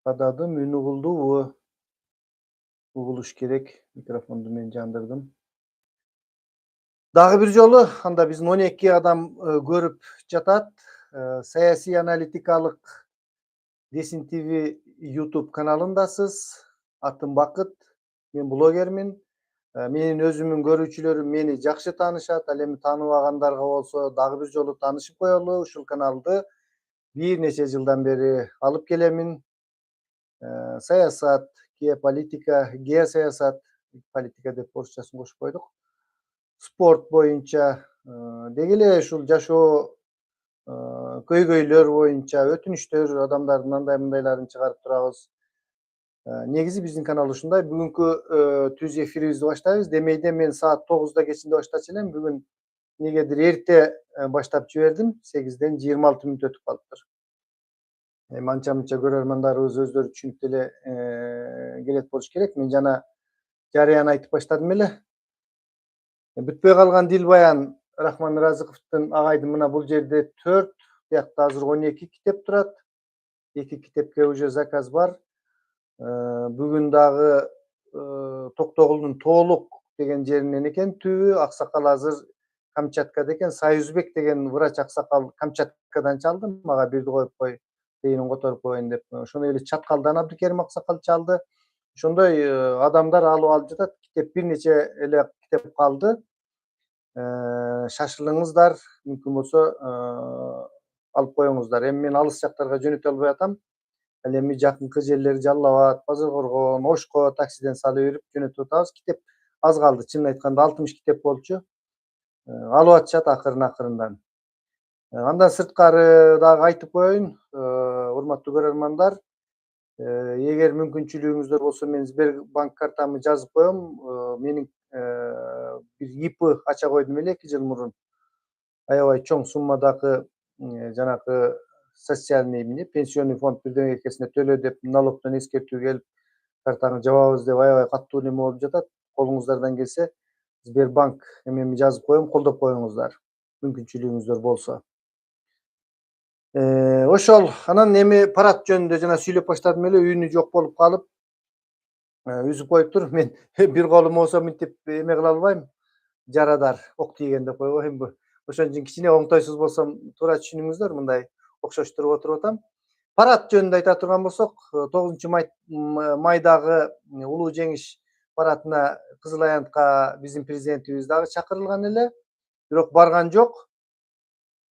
Adadım ünü buldu uğuluş gerek. Mikrofondu men jandırdım. Dagı bir jolu anda bizni 12 adam görüp jatat. Sayasi analitikalık Desin TV YouTube kanalındasız. Atım Bakıt. Men blogermin. Menin özümün görүүчүлөрүm meni жакшы таанышат. Ал эми тааныбагандарга болсо дагы бир жолу таанышып коелу. Ушул каналды bir нече жылдан бери алып келемин. Саясат, геополитика, геосаясат, политика деп орусчасын кошуп койдук. Спорт боюнча деги эле ушул жашоо көйгөйлөр боюнча өтүнүчтөр адамдардын андай мындайларын чыгарып турабыз. Негизи биздин канал ушундай. Бүгүнкү түз эфирибизди баштайбыз. Демейде мен саат 9-да кечинде баштачу элем. Бүгүн негедир эрте баштап жибердим. 8-ден 26 мүнөт өтүп калыптыр. Анча-мынча көрөрмандарыбыз өздөрү түшүнүп деле келет болуш керек. Мен жана жарыяны айтып баштадым эле. Бүтпөй калган Дилбаян Рахман Разыковдун агайдын мына бул жерде 4, биякта азыр 12 китеп турат. 2 китепке уже заказ бар. Бүгүн дагы Токтогулдун Тоолук деген жеринен экен түбү. Аксакал азыр Камчаткада экен. Союзбек деген врач аксакал Камчаткадан чалды. Мага бирди коюп кой, тегинин которуп коеюн деп. Ошондой эле Чаткалдан Абдыкерим аксакал чалды. Ошондой адамдар алып жатат. Китеп бир нече эле китеп калды. Шашылыңыздар, мүмкүн болсо алып коюңуздар. Эми мен алыс жактарга жөнөтө албай атам. Ал эми жакынкы жерлер Жалал Абад, Базар Коргон, Ошко таксиден салып берип жөнөтүп атабыз. Китеп аз калды. Чынын айтканда 60 китеп болчу. Алып атышат акырын-акырындан. Андан сырткары дагы айтып коеюн, урматтуу көрөрмандар, эгер мүмкүнчүлүгүңүздөр болсо мен Сбербанк картамды жазып коем. Менин бир ИП ача койдум эле 2 жыл мурун. Аябай чоң суммадагы жанагы социальный пенсионный фонд бирдемекесине төлө деп налогдон эскертүү келип, картаны жабабыз деп аябай каттуу неме болуп жатат. Колуңуздардан келсе Сбербанк эмеми жазып коем, колдоп коюңуздар. Мүмкүнчүлүгүңүздөр болсо. Ошол анан эми парад жөнүндө жана сүйлөп баштадым эле, үнү жок болуп калып, үзүп коюптур. Мен бир колум болсо мынтип эме кыла албайм. Жарадар, ок тийген деп койго. Эми ошон үчүн кичине оңтойсуз болсом туура түшүнүңүздөр, мындай окшоштуруп отуруп атам. Парад жөнүндө айта турган болсок, 9-майдагы улуу жеңиш парадына Кызыл Аянтка биздин президентибиз дагы чакырылган эле, бирок барган жок.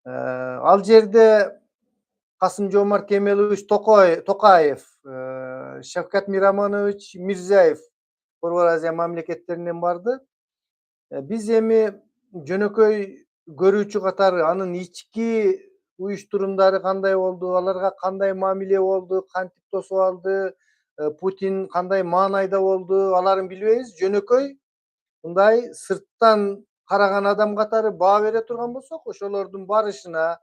Ал жерде Касым-Жомарт Кемелович Токаев, Шавкат Миромонович Мирзиёев Борбор Азия мамлекеттеринен барды. Биз эми жөнөкөй көрүүчү катары анын ички уюштурумдары кандай болду, аларга кандай мамиле болду, кантип тосуп алды, Путин кандай маанайда болду, аларын билбейбиз. Жөнөкөй мындай сырттан караган адам катары баа бере турган болсок, ошолордун барышына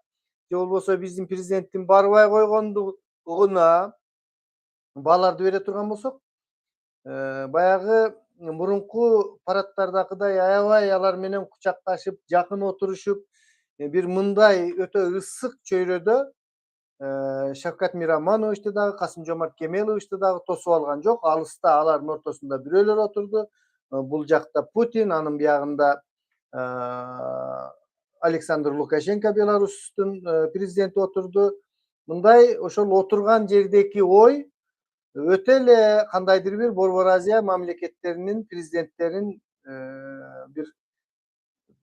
же болбосо биздин президенттин барбай койгондугуна бааларды бере турган болсок, баягы мурунку парадтардагыдай аябай алар менен кучакташып, жакын отурушуп, бир мындай өтө ысык чөйрөдө Шавкат Миромоновичти дагы, Касым-Жомарт Кемеловичти дагы тосуп алган жок. Алыста алардын ортосунда бирөөлөр отурду. Бул жакта Путин, анын биягында Александр Лукашенко, Беларустун президенти отурду. Мындай ошол отурган жердеки ой өтө эле кандайдыр бир Борбор Азия мамлекеттеринин президенттерин бир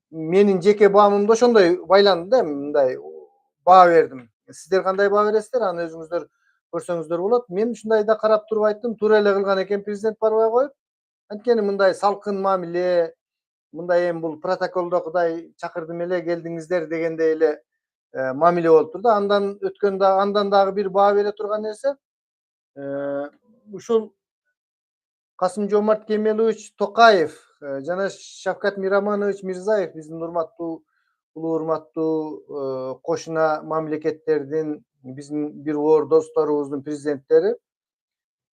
менин жеке баамымда ошондой байланды да, мындай баа бердим. Сиздер кандай баа бересиздер, аны өзүңүздөр көрсөңүздөр болот. Мен ушундай да карап туруп айттым, туура эле кылган экен президент барбай коюп. Анткени мындай салкын мамиле, мындай эми бул протоколдогудай чакырдым эле, келдиңиздер дегендей эле мамиле болуптур да. Андан дагы бир баа бере турган нерсе, ушул Касым-Жомарт Кемелович Токаев жана Шавкат Миромонович Мирзиёев, биздин улуу урматтуу кошуна мамлекеттердин, биздин бир оор досторубуздун президенттери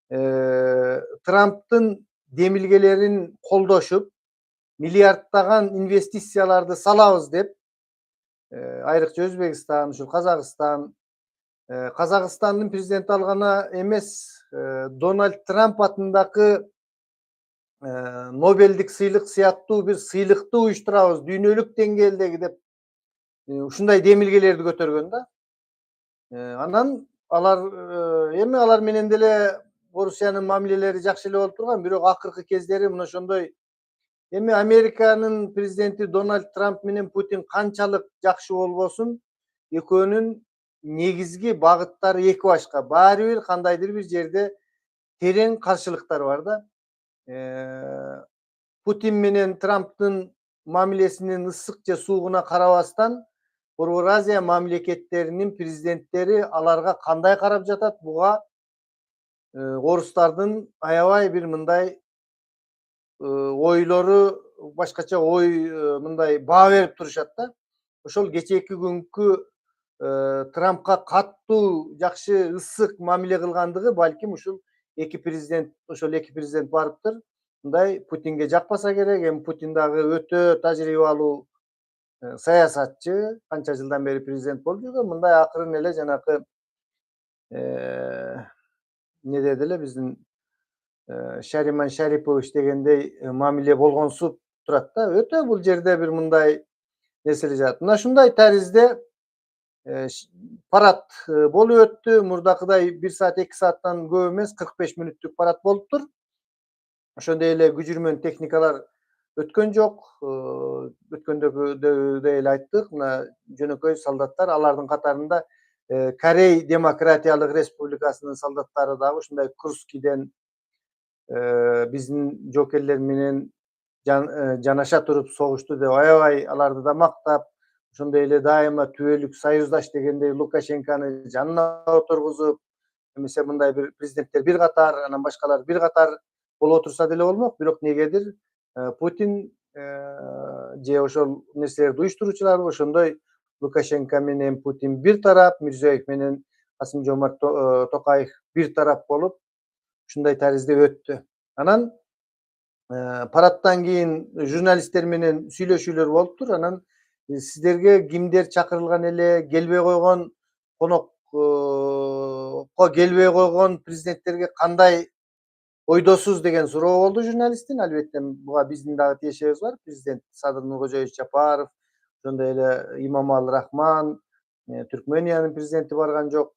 Трамптын демилгелерин колдошуп, миллиарддаган инвестицияларды салабыз деп, айрыкча Өзбекстан, ушул Казакстандын президенти ал гана эмес, Donald Trump atындагы Nobeldik сыйлык сыяктуу бир сыйлыкты уюштурабыз дүйнөлүк деңгээлдеги деп ушундай демилгелерди көтөргөн да. Анан алар эми алар менен деле Орусиянын мамилелери жакшы эле болуп турган, бирок акыркы кездери мына ошондой эми Американын президенти Дональд Трамп менен Путин канчалык жакшы болбосун, экөөнүн негизги багыттары эки башка. Баары бир кандайдыр бир жерде терең каршылыктар бар да. Путин менен Трамптын мамилесинин ысык же суугуна карабастан, Борбор Азия мамлекеттеринин президенттери аларга кандай карап жатат, буга орустардын аябай бир мындай ойлору, башкача ой мындай баа берип турушат да. Ошол кечээки күnkү Трампка катуу жакшы ысык мамиле кылгандыгы балким ушул ошол эки президент барыптыр. Мындай Путинге жакпаса керек. Эми Путин дагы өтө тажрыйбалуу саясатчы, канча жылдан бери президент болуп жүргөн. Мындай акырын эле жанакы эмне деди эле биздин Шариман Шарипович дегендей мамиле болгонсуп турат да. Өтө бул жерде бир мындай нерселер жатат. Мына ушундай таризде парад болуп өттү. Мурдакыдай 1 саат 2 сааттан көп эмес, 45 мүнөттүк парад болуптур. Ошондой эле күжүрмөн техникалар өткөн жок. Өткөндө эле айттык, мына жөнөкөй солдаттар, алардын катарында Корей Демократиялык Республикасынын солдаттары дагы ушундай Курскиден биздин жокерлер менен жанаша туруп согушту деп аябай аларды да мактап, ошондой эле дайыма түбөлүк союздаш дегендей Лукашенкону жанына отургузуп, эмесе мындай бир президенттер бир катар, анан башкалар бир катар болуп отурса деле болмок, бирок негедир Путин же ошол нерселерди уюштуруучулар ошондой Лукашенко менен Путин бир тарап, Мирзиёев менен Касым-Жомарт Токаев бир тарап болуп, ушундай таризде өттү. Анан парадтан кийин журналисттер менен сүйлөшүүлөр болуптур. Анан сиздерге кимдер чакырылган эле, келбей койгон конокко келбей койгон президенттерге кандай ойдосуз деген суроо болду журналисттин. Албетте буга биздин дагы тиешебиз бар. Президент Садыр Нуркожоевич Жапаров, ошондой эле Имамалы Рахман, Түркмениянын президенти барган жок.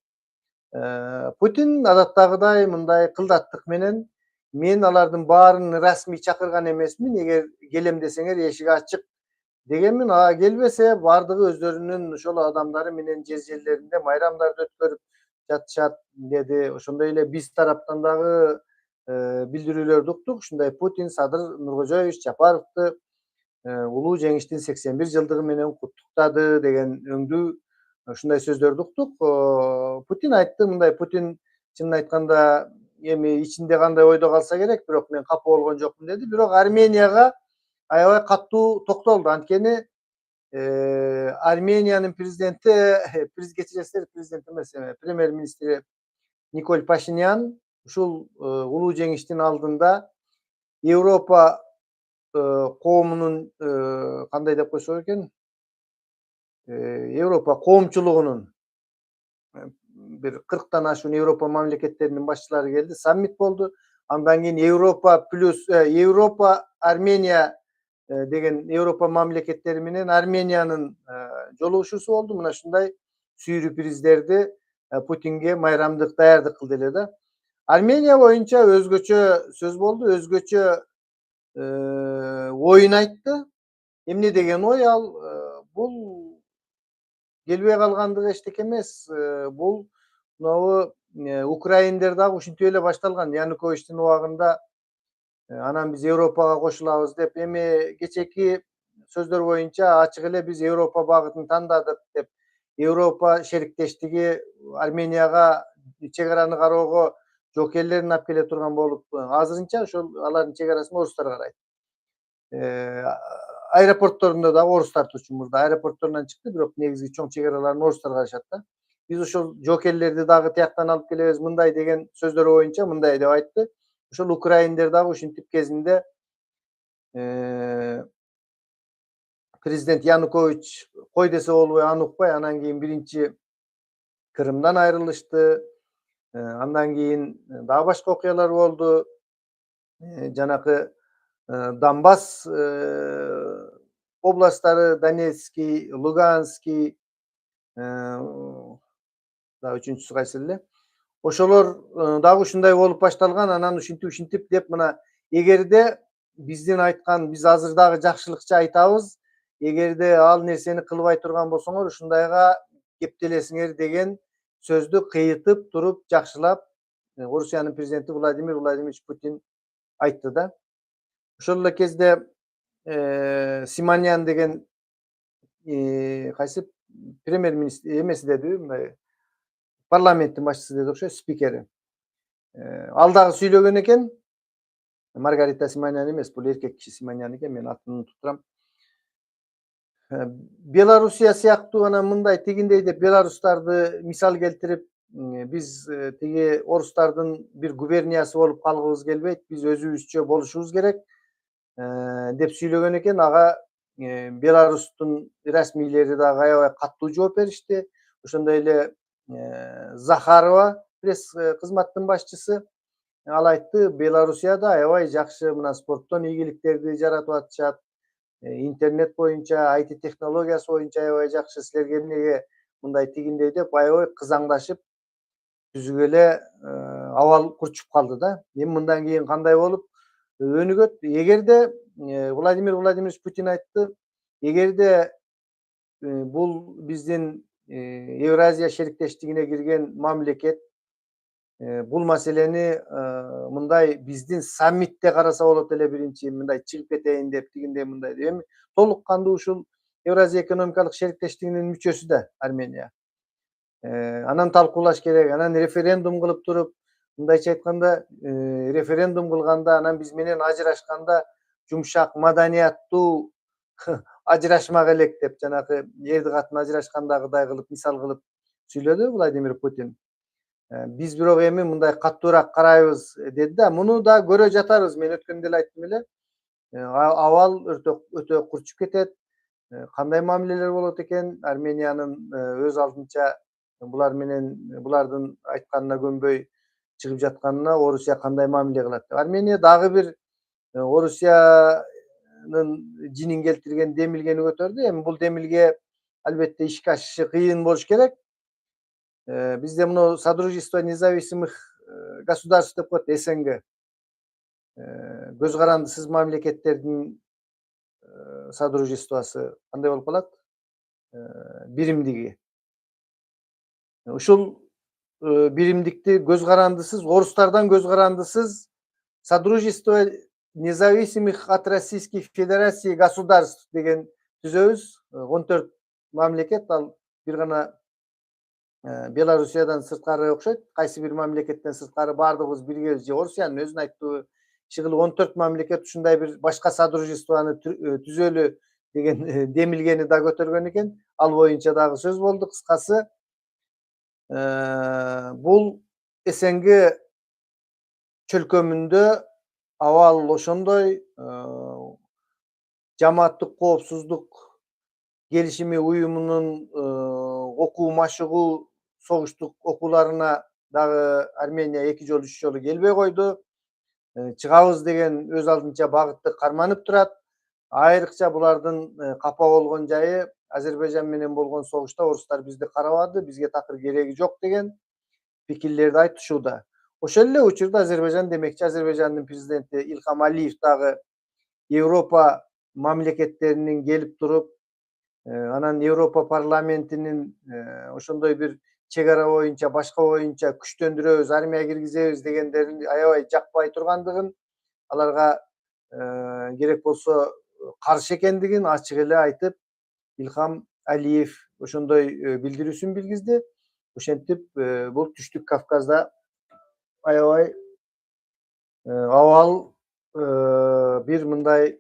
Путин адаттагыдай мындай кылдаттык менен мен алардын баарын расмий чакырган эмесмин, эгер келем десеңер эшик ачык дегенмин. Келбесе баардыгы өздөрүнүн ошол адамдары менен жерлеринде майрамдарды өткөрүп жатышат деди. Ошондой эле биз тараптан дагы билдирүүлөрдү уктук. Ушундай Путин Садыр Нуркожоевич Жапаровду улуу жеңиштин 81 жылдыгы менен куттуктады деген өңдүү ушундай сөздөрдү уктук. Путин айтты мындай, Путин чынын айтканда эми ичинде кандай ойдо калса керек, бирок мен капа болгон жокмун деди. Бирок Арменияга аябай катуу токтолду. Анткени Армениянын президенти, кечиресиздер, президент эмес, премьер-министри Николь Пашинян ушул улуу жеңиштин алдында Европа коомунун кандай деп койсок экен, Европа коомчулугунун бир 40тан ашуун Европа мамлекеттеринин башчылары келди, саммит болду. Андан кийин Европа плюс Европа Армения деген Европа мамлекеттери менен Армениянын жолугушуусу болду. Мына ушундай сюрприздерди Путинге майрамдык даярдык кылды эле да. Армения боюнча өзгөчө сөз болду, өзгөчө оюн айтты. Эмне деген ой ал? Бул келбей калгандыгы эчтеке эмес. Бул мынабу украиндер дагы ушинтип эле башталган. Януковичтин убагында анан биз Европага кошулабыз деп, эми кечээки сөздөр боюнча ачык эле биз Европа багытын тандадык деп, Европа шериктештиги Арменияга чек араны кароого жокерлерин алып келе турган болуп, азырынча ошол алардын чек арасын орустар карайт. Аэропортторунда дагы орустар турчу, мурда аэропортторунан чыкты, бирок негизги чоң чек араларын орустар карашат да. Биз ошол жокерлерди дагы тияктан алып келебиз, мындай деген сөздөр боюнча мындай деп айтты. Ошол украиндер дагы ушинтип кезинде президент Янукович кой десе болбой аны укпай, анан кийин биринчи Крымдан айрылышты. Andan kийин дагы башка окуялар болду. Жанакы Донбасс областтары Донецкий, Луганский, дагы үчүнчүсү кайсы эле? Ошолор дагы ушундай болуп башталган. Анан ушинтип деп мына эгерде биздин айткан, биз азыр дагы жакшылыкча айтабыз. Эгерде ал нерсени кылбай турган болсоңор ушундайга кептелесиңер деген сөздү кыйытып туруп жакшылап Орусиянын президенти Владимир Владимирович Путин айтты да. Ошол эле кезде Симонян деген кайсы премьер-министр эмеси дедиби, мындай парламенттин башчысы деди окшойт, спикери. Ал дагы сүйлөгөн экен. Маргарита Симонян эмес, бул эркек киши Симонян экен, мен атын унутуп турам. Белоруссия сыяктуу анан мындай тигиндей деп белорустарды мисал келтирип, биз тиги орустардын бир губерниясы болуп калгыбыз келбейт, биз өзүбүзчө болушубуз керек деп сүйлөгөн экен. Ага Беларустун расмийлери дагы аябай катуу жооп беришти. Ошондой эле Захарова, пресс кызматтын башчысы, ал айтты, Белоруссияда аябай жакшы мына спорттон ийгиликтерди жаратып атышат. Интернет боюнча, IT технологиясы боюнча аябай жакшы, силерге эмнеге мындай тигиндей деп аябай кызаңдашып түзүгө эле абал курчуп калды да. Эми мындан кийин кандай болуп өнүгөт? Эгерде Владимир Владимирович Путин айтты, эгерде бул биздин Евразия шериктештигине кирген мамлекет бул маселени мындай биздин саммитте караса болот эле, биринчи мындай чыгып кетейин деп, тигиндей мындай деп. Эми толук кандуу ушул Евразия экономикалык шериктештигинин мүчөсү да Армения. Анан талкуулаш керек, анан референдум кылып туруп, мындайча айтканда, референдум кылганда, анан биз менен ажырашканда жумшак, маданияттуу ажырашмак элек деп, жанагы эрди катын ажырашкандагыдай кылып мисал кылып сүйлөдү Владимир Путин. Биз бирок эми мындай каттуураак карайбыз деди да. Муну да көрө жатарбыз. Мен өткөндө эле айттым эле. Абал өтө курчуп кетет. Кандай мамилелер болот экен? Армениянын өз алдынча булар менен булардын айтканына көнбөй чыгып жатканына Орусия кандай мамиле кылат деп. Армения дагы бир Орусиянын жинин келтирген демилгени көтөрдү. Эми бул демилге албетте ишке ашышы кыйын болуш керек. Бизде мына Содружество независимых государств деп коет, СНГ. Көз карандысыз мамлекеттердин содружествосы кандай болуп калат? Биримдиги. Ушул биримдикти көз карандысыз, орустардан көз карандысыз Содружество независимых от Российской Федерации государств деген түзөбүз. 14 мамлекет, ал бир гана Белоруссиядан сырткары окшойт. Кайсы бир мамлекеттен сырткары баардыгыбыз биргебиз. Же Орусиянын өзүнүн айттуу иши кылып 14 мамлекет ушундай бир башка содружествоны түзөлү деген демилгени да көтөргөн экен. Ал боюнча дагы сөз болду. Кыскасы, бул СНГ чөлкөмүндө абал ошондой Жамааттык коопсуздук келишими уюмунун окуу машыгуу согуштук окууларына дагы Армения 2 жолу 3 жолу келбей койду. Чыгабыз деген өз алдынча багытты карманып турат. Айрыкча булардын капа болгон жайы, Азербайжан менен болгон согушта орустар бизди карабады, бизге такыр кереги жок деген пикирлерди айтышууда. Ошол эле учурда Азербайжан демекчи, Азербайжандын президенти Илхам Алиев дагы Европа мамлекеттеринин келип туруп, анан Европа парламентинин ошондой бир чек ара боюнча, башка боюнча күчтөндүрөбүз, армия киргизебиз дегендерин аябай жакпай тургандыгын, аларга керек болсо каршы экендигин ачык эле айтып, Илхам Алиев ошондой билдирүүсүн билгизди. Ошентип бул Түштүк Кавказда аябай абал бир мындай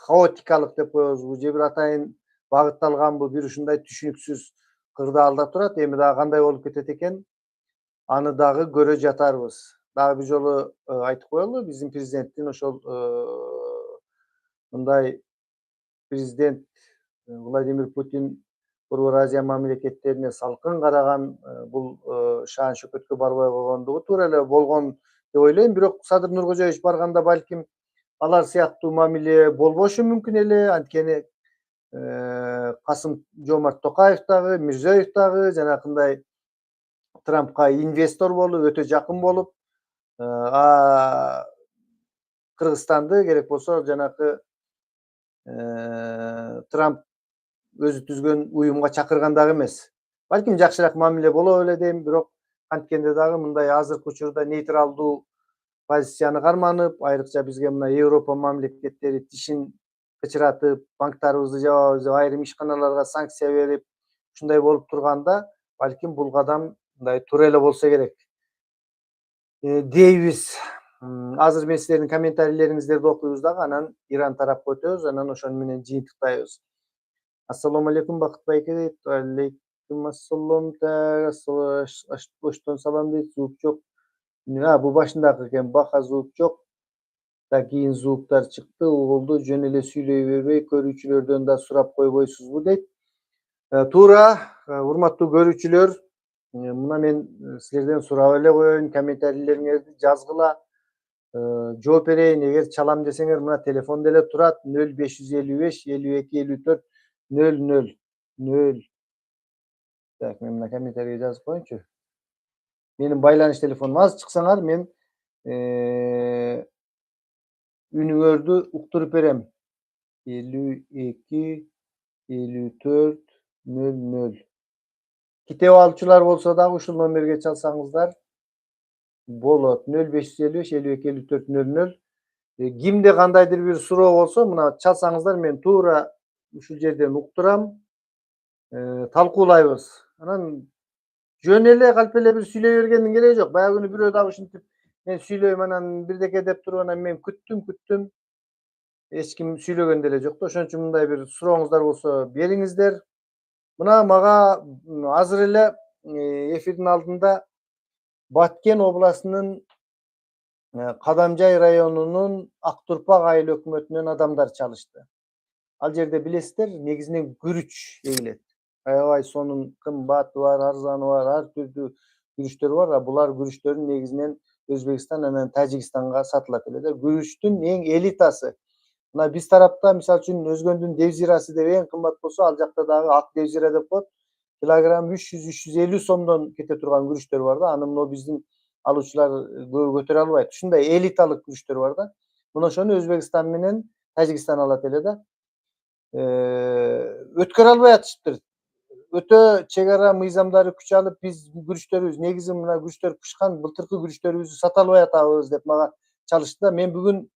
хаотикалык деп коебузбу, же бир атайын багытталганбы, бир ушундай түшүнүксүз кырдаалда турат. Эми дагы кандай болуп кетет экен, аны дагы көрө жатарбыз. Дагы бир жолу айтып коелу, биздин президенттин ошол мындай президент Владимир Путин Borбор Азия мамлекеттерине салкын караган бул шаан шөкөткө барбай койгондугу туура эле болгон деп ойлойм. Бирок Садыр Нуркожоевич барганда балким алар сыяктуу мамиле болбошу мүмкүн эле. Анткени Касым-Жомарт Токаев дагы, Мирзиёев дагы жанакындай Трампка инвестор болуп, өтө жакын болуп, Кыргызстанды керек болсо жанакы Трамп өзү түзгөн уюмга чакырган дагы эмес. Балким жакшыраак мамиле боло беле дейм, бирок анткенде дагы мындай азыркы учурда нейтралдуу позицияны карманып, айрыкча бизге мына Европа мамлекеттери тишин кычыратып, банктарыбызды жабабыз деп айрым ишканаларга санкция берип, ушундай болуп турганда, балким бул кадам мындай туура эле болсо керек дейбиз. Азыр мен силердин комментарийлериңиздерди окуйбуз дагы, анан Иран тарапка өтөбүз, анан ошону менен жыйынтыктайбыз. Ассалому алейкум Бакыт байке дейт. Алейкум ассалам. Оштон салам дейт. Звук жок. Бул башындагы экен. Бака звук жок. Кийин звуктар чыкты. Угулду жөн эле сүйлөй бербей, көрүүчүлөрдөн да сурап койбойсузбу дейт. Туура, урматтуу көрүүчүлөр, мына мен силерден сурап эле коеюн, комментарийлериңерди жазгыла. Жооп берейин. Эгер чалам десеңер, мына телефон деле турат. 0555 52 54 00. Так, мен мына комментарийге жазып коеюнчу. Менин байланыш телефонум. Азыр чыксаңар, мен үнүңөрдү уктуруп берем. 52 54 00. Китеп алуучулар болсо дагы ушул номерге чалсаңыздар болот. 0555 52 54 00. Кимде кандайдыр бир суроо болсо, мына чалсаңыздар, мен туура ушул жерден уктурам, талкуулайбыз. Анан жөн эле калп эле бир сүйлөй бергендин кереги жок. Баягы күнү бирөө дагы ушинтип мен сүйлөйм, анан бирдеке деп туруп, анан мен күттүм. Эч ким сүйлөгөн деле жок да. Ошон үчүн мындай бир сурооңуздар болсо бериңиздер. Мына мага азыр эле эфирдин алдында Баткен областынын Кадамжай районунун Актурпак айыл өкмөтүнөн адамдар чалышты. Ал жерде билесиздер, негизинен күрүч эгилет. Аябай сонун кымбаты бар, арзаны бар, ар түрдүү күрүчтөр бар. Булар күрүчтөрдүн негизинен Өзбекстан анан Тажикстанга сатылат эле да. Күрүчтүн эң элитасы. Мына биз тарапта, мисалы үчүн, Өзгөндүн девзирасы деп эң кымбат болсо, ал жакта дагы ак девзира деп коет. Килограмм 300-350 сомдон кете турган күрүчтөр бар да. Аны мына биздин алуучулар көтөрө албайт. Ушундай элиталык күрүчтөр бар да. Мына ошону Өзбекстан менен Тажикстан алат эле да. Өткөрө албай атышыптыр. Өтө чек ара мыйзамдары күч алып, биз күрүчтөрүбүз, негизи мына күрүчтөр пышкан, былтыркы күрүчтөрүбүздү сата албай атабыз деп мага чалышты да. Мен бүгүн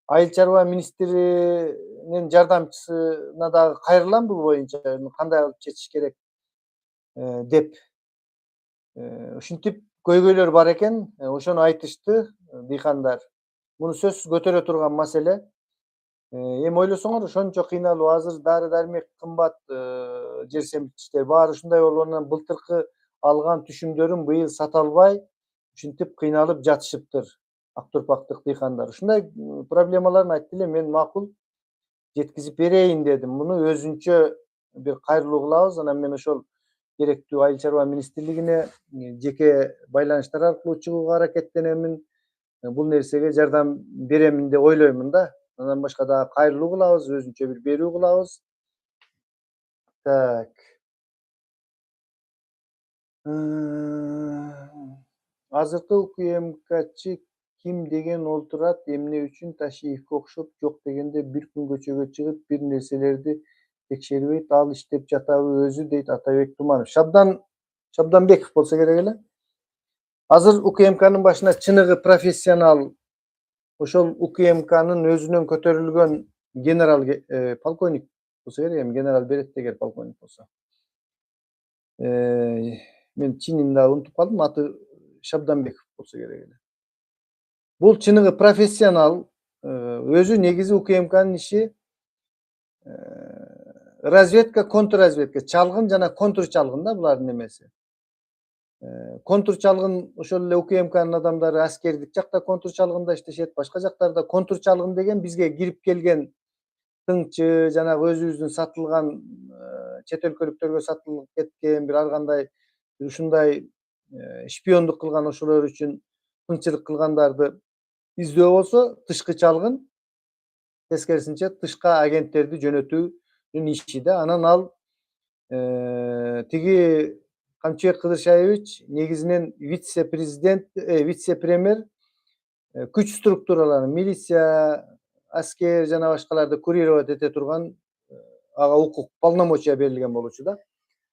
Айыл чарба министринин жардамчысына дагы кайрылам бул боюнча, кандай кылып чечиш керек деп. Ушинтип көйгөйлөр бар экен, ошону айтышты дыйкандар. Муну сөзсүз көтөрө турган маселе. Эми ойлосоңор, ошончо кыйналуу, азыр дары-дармек кымбат, жер семирткичтер баары ушундай болгондон былтыркы алган түшүмдөрүн быйыл сата албай, ушинтип кыйналып жатышыптыр Актурпактык дыйкандар. Ушундай проблемаларын айтты эле, мен макул жеткизип берейин дедим. Муну өзүнчө бир кайрылуу кылабыз. Анан мен ошол керектүү Айыл чарба министрлигине жеке байланыштар аркылуу чыгууга аракеттенемин. Бул нерсеге жардам беремин деп ойлоймун да. Андан башка дагы кайрылуу кылабыз, өзүнчө бир берүү кылабыз. Так. Азыркы УКМКчы ким деген олтурат, эмне үчүн Ташиевке окшоп, жок дегенде бир күн көчөгө чыгып, бир нерселерди текшербейт, ал иштеп жатабы өзү дейт Атабек Туманов. Шабданбеков болсо керек эле. Азыр УКМКнын башына чыныгы профессионал, ошол УКМКнын өзүнөн көтөрүлгөн генерал, полковник болсо керек, эми генерал берет дегер полковник болсо. Мен чинин да унутуп калдым, аты Шабданбеков болсо керек эле. Бул чыныгы профессионал, өзү негизи УКМКнын иши разведка, контрразведка, чалгын жана контр чалгын да булардын эмеси. Контр чалгын ошол эле УКМКнын адамдары аскердик жакта контр чалгында иштешет, башка жактарда контр чалгын деген бизге кирип келген тыңчы жанагы өзүбүздүн сатылган чет өлкөлүктөргө сатылып кеткен бир ар кандай ушундай шпиондук кылган ошолор үчүн тыңчылык кылгандарды издөө болсо тышкы чалгын, тескерисинче тышка агенттерди жөнөтүүнүн иши да. Анан ал тиги Камчыбек Кыдыршаевич негизинен вице-президент, вице-премьер күч структураларын милиция, аскер жана башкаларды курировать эте турган ага укук полномочия берилген болчу да.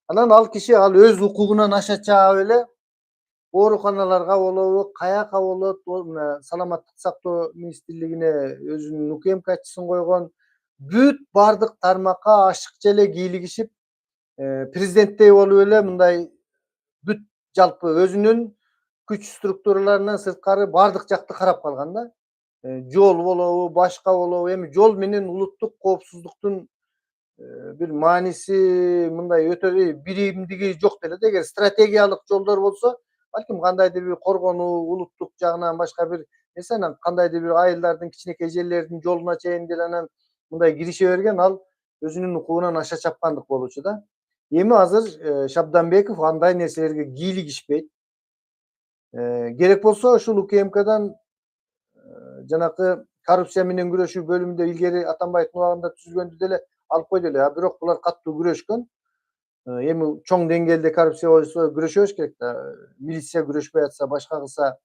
Анан ал киши ал өз укугунан аша чаап эле ооруканаларга болобу, каяка болот, мына саламаттык сактоо министрлигине өзүнүн УКМКчысын койгон, бүт бардык тармакка ашыкча эле кийлигишип, президенттей болуп эле мындай бүт жалпы өзүнүн күч структураларынан сырткары бардык жакты карап калган да. Жол болобу, башка болобу, эми жол менен улуттук коопсуздуктун бир мааниси мындай өтө биримдиги жок деле да. Эгер стратегиялык жолдор болсо, балким кандайдыр бир коргонуу, улуттук жагынан башка бир нерсе, анан кандайдыр бир айылдардын, кичинекей жерлердин жолуна чейин деле анан мындай кирише берген, ал өзүнүн укугунан аша чапкандык болчу да. Эми азыр Шабданбеков андай нерселерге кийлигишпейт. Керек болсо ушул УКМКдан жанакы коррупция менен күрөшүү бөлүмүндө илгери Атамбаевдин убагында түзүлгөндү деле алып койду эле. Бирок булар катуу күрөшкөн. Эми чоң деңгээлде коррупция болсо күрөшөбүз керек да. Милиция күрөшпөй атса, башка кылса.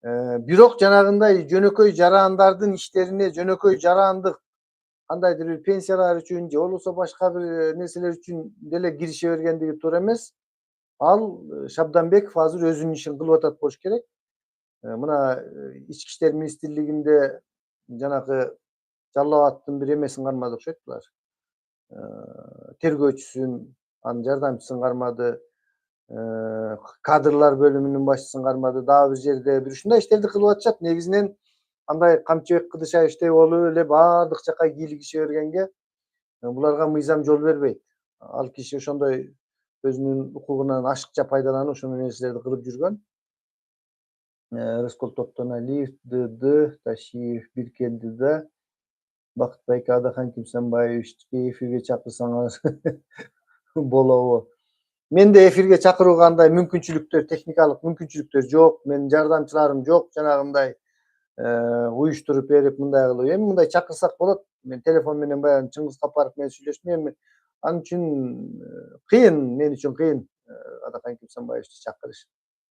Бирок жанагындай жөнөкөй жарандардын иштерине, жөнөкөй жарандык кандайдыр бир пенсиялар үчүн же болбосо башка бир нерселер үчүн деле кирише бергендиги туура эмес. Ал Шабданбеков азыр өзүнүн ишин кылып атат болуш керек. Мына ички иштер министрлигинде жанагы Жалал Абадтын бир эмесин кармады окшойт булар. Тергөөчүсүн, анын жардамчысын кармады, кадрлар бөлүмүнүн башчысын кармады, дагы бир жерде бир ушундай иштерди кылып атышат. Негизинен андай Камчыбек Кыдыршаевичтей болуп эле бардык жакка кийлигише бергенге буларга мыйзам жол бербейт. Ал киши ошондой өзүнүн укугунан ашыкча пайдаланып ошондой нерселерди кылып жүргөн. Рыскул Топтоналиев, ДД, Ташиев бир келди да. Бакытбайке Адахан Кимсанбаевичти эфирге чакырсаңыз болобу. Менде эфирге чакырууга андай мүмкүнчүлүктөр, техникалык мүмкүнчүлүктөр жок. Менин жардамчыларым жок, жанагындай уюштуруп берип мындай кылып. Эми мындай чакырсак болот. Мен телефон менен баягы Чыңгыз Капаров менен сүйлөштүм. Эми ал үчүн кыйын, мен үчүн кыйын Адахан Кимсанбаевичти чакырыш.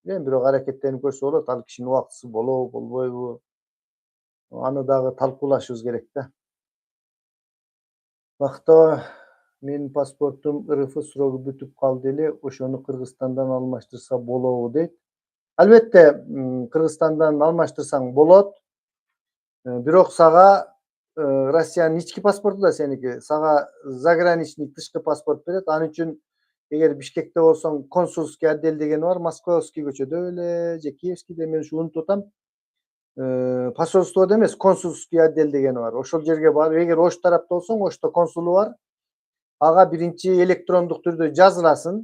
Эми бирок аракеттенип көрсө болот. Ал кишинин убактысы болобу, болбойбу? Аны дагы талкуулашыбыз керек да. Бактоо, менин паспортум РФ срогу бүтүп калды эле, ошону Кыргызстандан алмаштырса болобу дейт. Албетте, Кыргызстандан алмаштырсаң болот. Бирок сага Россиянын ички паспорту да сеники, сага заграничный тышкы паспорт берет. Ал үчүн эгер Бишкекте болсоң, консульский отдел деген бар, Московский көчөдө эле же Киевскийде, мен ушу унутуп атам. Посольстводо эмес, консульский отдел деген бар. Ошол жерге барып, эгер Ош тарапта болсоң, Ошто консулу бар. Ага биринчи электрондук түрдө жазыласың.